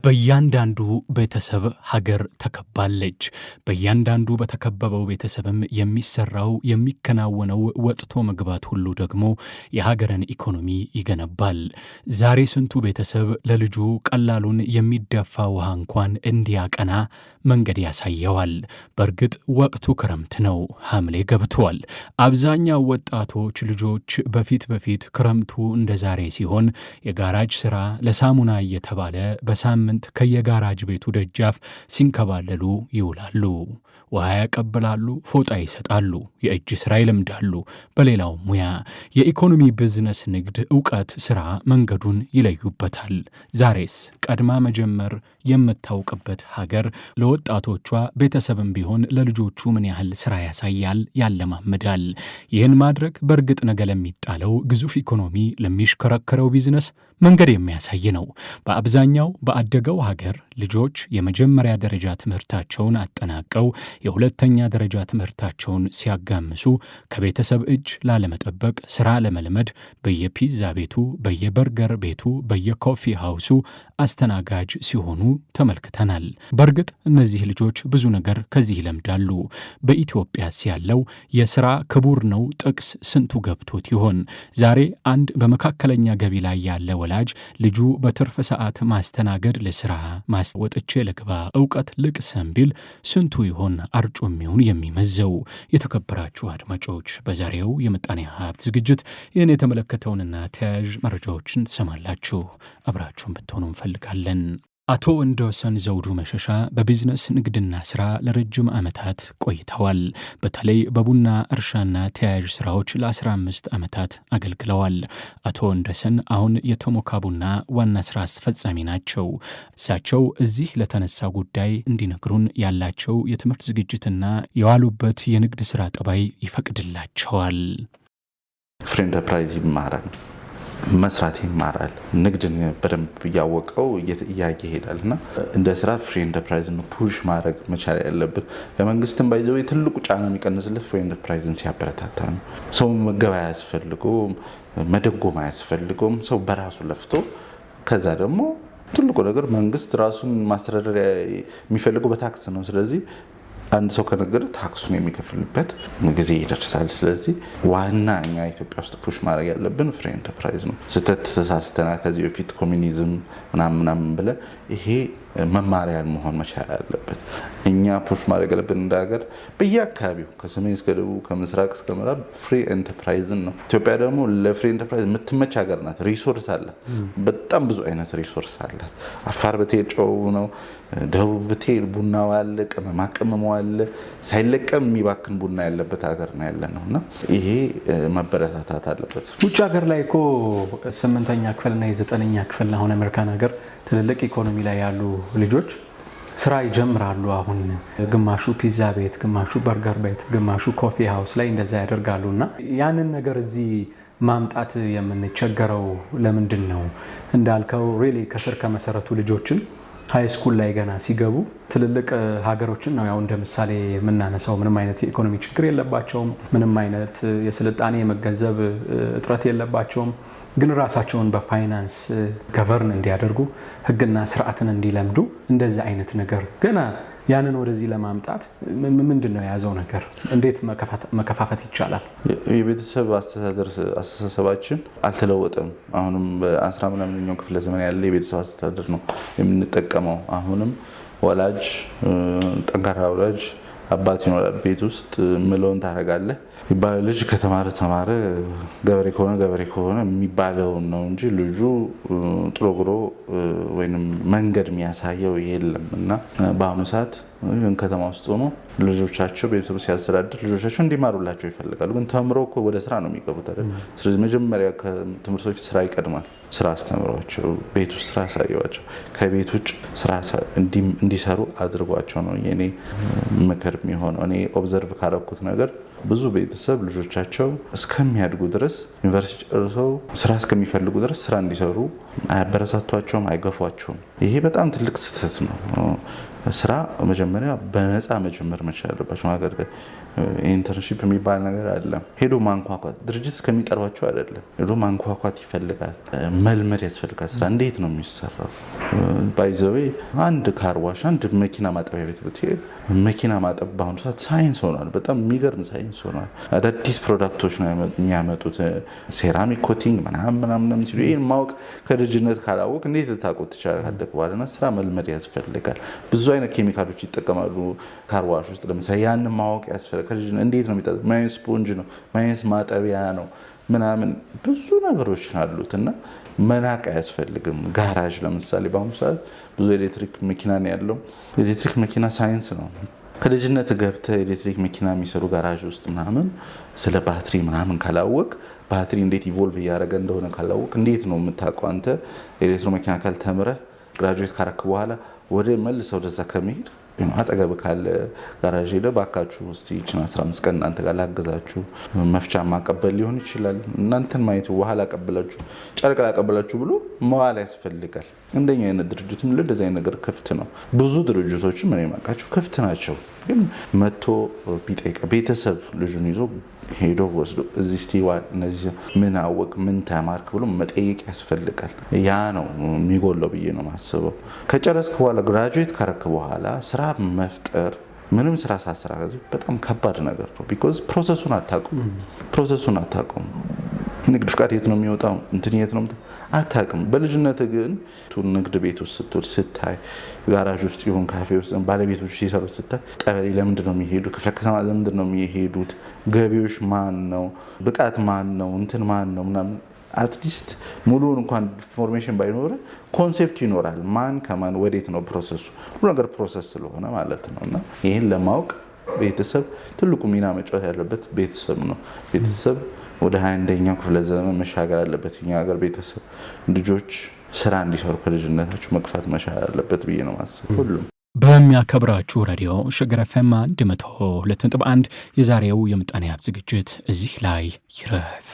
በእያንዳንዱ ቤተሰብ ሀገር ተከባለች። በእያንዳንዱ በተከበበው ቤተሰብም የሚሰራው የሚከናወነው ወጥቶ መግባት ሁሉ ደግሞ የሀገርን ኢኮኖሚ ይገነባል። ዛሬ ስንቱ ቤተሰብ ለልጁ ቀላሉን የሚደፋ ውሃ እንኳን እንዲያቀና መንገድ ያሳየዋል። በእርግጥ ወቅቱ ክረምት ነው፣ ሐምሌ ገብቷል። አብዛኛው ወጣቶች ልጆች በፊት ክረምቱ እንደ ዛሬ ሲሆን የጋራጅ ሥራ ለሳሙና እየተባለ በሳምንት ከየጋራጅ ቤቱ ደጃፍ ሲንከባለሉ ይውላሉ። ውሃ ያቀብላሉ፣ ፎጣ ይሰጣሉ፣ የእጅ ሥራ ይለምዳሉ። በሌላው ሙያ የኢኮኖሚ ቢዝነስ፣ ንግድ፣ ዕውቀት፣ ሥራ መንገዱን ይለዩበታል። ዛሬስ ቀድማ መጀመር የምታውቅበት ሀገር ለወጣቶቿ ቤተሰብም ቢሆን ለልጆቹ ምን ያህል ሥራ ያሳያል፣ ያለማምዳል። ይህን ማድረግ በእርግጥ ነገ ለሚጣለው ግዙፍ ኢኮኖሚ ለሚሽከረከረው ቢዝነስ መንገድ የሚያሳይ ነው። በአብዛኛው በአደገው ሀገር ልጆች የመጀመሪያ ደረጃ ትምህርታቸውን አጠናቀው የሁለተኛ ደረጃ ትምህርታቸውን ሲያጋምሱ ከቤተሰብ እጅ ላለመጠበቅ ሥራ ለመልመድ በየፒዛ ቤቱ፣ በየበርገር ቤቱ፣ በየኮፊ ሃውሱ አስተናጋጅ ሲሆኑ ተመልክተናል። በእርግጥ እነዚህ ልጆች ብዙ ነገር ከዚህ ይለምዳሉ። በኢትዮጵያስ ያለው የሥራ ክቡር ነው ጥቅስ ስንቱ ገብቶት ይሆን? ዛሬ አንድ በመካከለኛ ገቢ ላይ ያለ ወላጅ ልጁ በትርፍ ሰዓት ማስተናገድ ለሥራ ወጥቼ ለግባ ዕውቀት ልቅሰም ቢል ስንቱ ይሆን አርጩሜውን የሚመዘው? የተከበራችሁ አድማጮች፣ በዛሬው የምጣኔ ሀብት ዝግጅት ይህን የተመለከተውንና ተያያዥ መረጃዎችን ትሰማላችሁ። አብራችሁን ብትሆኑ እንፈልጋለን። አቶ ወንድወሰን ዘውዱ መሸሻ በቢዝነስ ንግድና ሥራ ለረጅም ዓመታት ቆይተዋል። በተለይ በቡና እርሻና ተያያዥ ሥራዎች ለ15 ዓመታት አገልግለዋል። አቶ ወንድወሰን አሁን የቶሞካ ቡና ዋና ሥራ አስፈጻሚ ናቸው። እሳቸው እዚህ ለተነሳ ጉዳይ እንዲነግሩን ያላቸው የትምህርት ዝግጅትና የዋሉበት የንግድ ሥራ ጠባይ ይፈቅድላቸዋል። ፍሪ ኢንተርፕራይዝ ይማራል፣ መስራት ይማራል። ንግድን በደንብ እያወቀው እያየ ይሄዳልና እንደ ስራ ፍሪ ኢንተርፕራይዝን ፑሽ ማድረግ መቻል ያለብን። ለመንግስትም ባይዘው ትልቁ ጫና የሚቀንስለት ፍሪ ኢንተርፕራይዝን ሲያበረታታ ነው። ሰው መገበያ አያስፈልገውም፣ መደጎም አያስፈልገውም። ሰው በራሱ ለፍቶ ከዛ ደግሞ ትልቁ ነገር መንግስት ራሱን ማስተዳደር የሚፈልገው በታክስ ነው። ስለዚህ አንድ ሰው ከነገረ ታክሱን የሚከፍልበት ጊዜ ይደርሳል። ስለዚህ ዋና እኛ ኢትዮጵያ ውስጥ ፑሽ ማድረግ ያለብን ፍሪ ኢንተርፕራይዝ ነው። ስህተት ተሳስተናል ከዚህ በፊት ኮሚኒዝም ምናምን ብለን ይሄ መማሪያ መሆን መቻል አለበት። እኛ ፑሽ ማድረግ ያለብን እንደ ሀገር በየአካባቢው ከሰሜን እስከ ደቡብ ከምስራቅ እስከ ምዕራብ ፍሪ ኢንተርፕራይዝን ነው። ኢትዮጵያ ደግሞ ለፍሪ ኢንተርፕራይዝ የምትመች ሀገር ናት። ሪሶርስ አለ፣ በጣም ብዙ አይነት ሪሶርስ አላት። አፋር ብትሄድ ጨው ነው፣ ደቡብ ብትሄድ ቡናው አለ፣ ቅመማ ቅመሙ አለ። ሳይለቀም የሚባክን ቡና ያለበት ሀገር ነው ያለነው እና ይሄ መበረታታት አለበት። ውጭ ሀገር ላይ እኮ 8ኛ ክፍልና የ9ኛ ክፍል አሁን አሜሪካን ሀገር ትልልቅ ኢኮኖሚ ላይ ያሉ ልጆች ስራ ይጀምራሉ። አሁን ግማሹ ፒዛ ቤት፣ ግማሹ በርገር ቤት፣ ግማሹ ኮፊ ሃውስ ላይ እንደዛ ያደርጋሉ። እና ያንን ነገር እዚህ ማምጣት የምንቸገረው ለምንድን ነው? እንዳልከው ሪሊ ከስር ከመሰረቱ ልጆችን ሃይ ስኩል ላይ ገና ሲገቡ ትልልቅ ሀገሮችን ነው ያው እንደ ምሳሌ የምናነሳው። ምንም አይነት የኢኮኖሚ ችግር የለባቸውም፣ ምንም አይነት የስልጣኔ የመገንዘብ እጥረት የለባቸውም። ግን ራሳቸውን በፋይናንስ ገቨርን እንዲያደርጉ ህግና ስርዓትን እንዲለምዱ እንደዚህ አይነት ነገር ገና ያንን ወደዚህ ለማምጣት ምንድን ነው የያዘው ነገር? እንዴት መከፋፈት ይቻላል? የቤተሰብ አስተሳሰባችን አልተለወጠም። አሁንም በ10 ምናምንኛው ክፍለ ዘመን ያለ የቤተሰብ አስተዳደር ነው የምንጠቀመው። አሁንም ወላጅ ጠንካራ ወላጅ አባት ይኖራል ቤት ውስጥ ምለውን ታረጋለህ ይባላል። ልጅ ከተማረ ተማረ፣ ገበሬ ከሆነ የሚባለው ነው እንጂ ልጁ ጥሮ ግሮ ወይንም መንገድ የሚያሳየው የለም። እና በአሁኑ ሰዓት ከተማ ውስጥ ሆኖ ልጆቻቸው ቤተሰብ ሲያስተዳድር ልጆቻቸው እንዲማሩላቸው ይፈልጋሉ። ግን ተምሮ እኮ ወደ ስራ ነው የሚገቡት አይደል? ስለዚህ መጀመሪያ ከትምህርት በፊት ስራ ይቀድማል። ስራ አስተምሯቸው፣ ቤት ውስጥ ስራ አሳየዋቸው፣ ከቤት ውጭ ስራ እንዲሰሩ አድርጓቸው ነው የኔ ምክር የሚሆነው። እኔ ኦብዘርቭ ካረኩት ነገር ብዙ ቤተሰብ ልጆቻቸው እስከሚያድጉ ድረስ ዩኒቨርሲቲ ጨርሰው ስራ እስከሚፈልጉ ድረስ ስራ እንዲሰሩ አያበረታቷቸውም፣ አይገፏቸውም። ይሄ በጣም ትልቅ ስህተት ነው። ስራ መጀመሪያ በነፃ መጀመር መቻል አለባቸው። ማገልገል ኢንተርንሺፕ የሚባል ነገር አይደለም። ሄዶ ማንኳኳት ድርጅት እስከሚጠሯቸው አይደለም። ሄዶ ማንኳኳት ይፈልጋል፣ መልመድ ያስፈልጋል። ስራ እንዴት ነው የሚሰራው? ባይዘዌ አንድ ካርዋሽ፣ አንድ መኪና ማጠቢያ ቤት ብትሄድ መኪና ማጠብ በአሁኑ ሰዓት ሳይንስ ሆኗል። በጣም የሚገርም ሳይንስ ሆኗል። አዳዲስ ፕሮዳክቶች ነው የሚያመጡት። ሴራሚክ ኮቲንግ ምናምን ሲሉ ይህን ማወቅ ከልጅነት ካላወቅ እንዴት ልታውቁት ትችላለህ? ካደግ በኋላ ስራ መልመድ ያስፈልጋል። ብዙ አይነት ኬሚካሎች ይጠቀማሉ ካርዋሽ ውስጥ። ለምሳሌ ያን ማወቅ ያስፈልጋል። እንዴት ነው የሚጠቀም? ምን አይነት ስፖንጅ ነው? ምን አይነት ማጠቢያ ነው? ምናምን ብዙ ነገሮች አሉት እና መናቅ አያስፈልግም። ጋራዥ ለምሳሌ በአሁኑ ሰዓት ብዙ ኤሌክትሪክ መኪና ነው ያለው። ኤሌክትሪክ መኪና ሳይንስ ነው። ከልጅነት ገብተህ ኤሌክትሪክ መኪና የሚሰሩ ጋራዥ ውስጥ ምናምን ስለ ባትሪ ምናምን ካላወቅ፣ ባትሪ እንዴት ኢቮልቭ እያደረገ እንደሆነ ካላወቅ እንዴት ነው የምታውቀው? አንተ ኤሌክትሮ መኪና ካልተምረህ ግራጁዌት ካረክ በኋላ ወደ መልሰው ወደዛ ከመሄድ አጠገብ ካለ ጋራዥ ሄደ ባካችሁ እስቲ ይችን 15 ቀን እናንተ ጋር ላገዛችሁ፣ መፍቻ ማቀበል ሊሆን ይችላል፣ እናንተን ማየት ውሃ ላቀበላችሁ፣ ጨርቅ ላቀበላችሁ ብሎ መዋል ያስፈልጋል። እንደኛ አይነት ድርጅትም ለእንደዚህ አይነት ነገር ክፍት ነው። ብዙ ድርጅቶችም እኔ የማውቃቸው ክፍት ናቸው። ግን መጥቶ ቢጠይቅ ቤተሰብ ልጁን ይዞ ሄዶ ወስዶ እዚህ ስቲዋል እነዚህ ምን አወቅ ምን ተማርክ ብሎ መጠየቅ ያስፈልጋል። ያ ነው የሚጎለው ብዬ ነው የማስበው። ከጨረስክ በኋላ ግራጁዌት ካረክ በኋላ ስራ መፍጠር ምንም ስራ ሳስራ በጣም ከባድ ነገር ነው። ቢኮዝ ፕሮሰሱን አታውቁም። ንግድ ፍቃድ የት ነው የሚወጣው? እንትን የት ነው አታውቅም። በልጅነት ግን ንግድ ቤት ውስጥ ስትወድ ስታይ፣ ጋራዥ ውስጥ ይሁን ካፌ ውስጥ ባለቤቶች ሲሰሩ ስታይ፣ ቀበሌ ለምንድን ነው የሚሄዱ? ክፍለ ከተማ ለምንድን ነው የሚሄዱት? ገቢዎች ማን ነው? ብቃት ማን ነው? እንትን ማን ነው ምናምን አትሊስት ሙሉውን እንኳን ኢንፎርሜሽን ባይኖር ኮንሴፕት ይኖራል። ማን ከማን ወዴት ነው ፕሮሰሱ? ሁሉ ነገር ፕሮሰስ ስለሆነ ማለት ነው። እና ይህን ለማወቅ ቤተሰብ ትልቁ ሚና መጫወት ያለበት ቤተሰብ ነው። ቤተሰብ ወደ 21ኛው ክፍለ ዘመን መሻገር አለበት። እኛ ሀገር ቤተሰብ ልጆች ስራ እንዲሰሩ ከልጅነታቸው መግፋት መቻል አለበት ብዬ ነው ማስበው። ሁሉም በሚያከብራችሁ ሬዲዮ ሸገር ኤፍኤም 102.1 የዛሬው የምጣኔ ሀብት ዝግጅት እዚህ ላይ ይረፍ።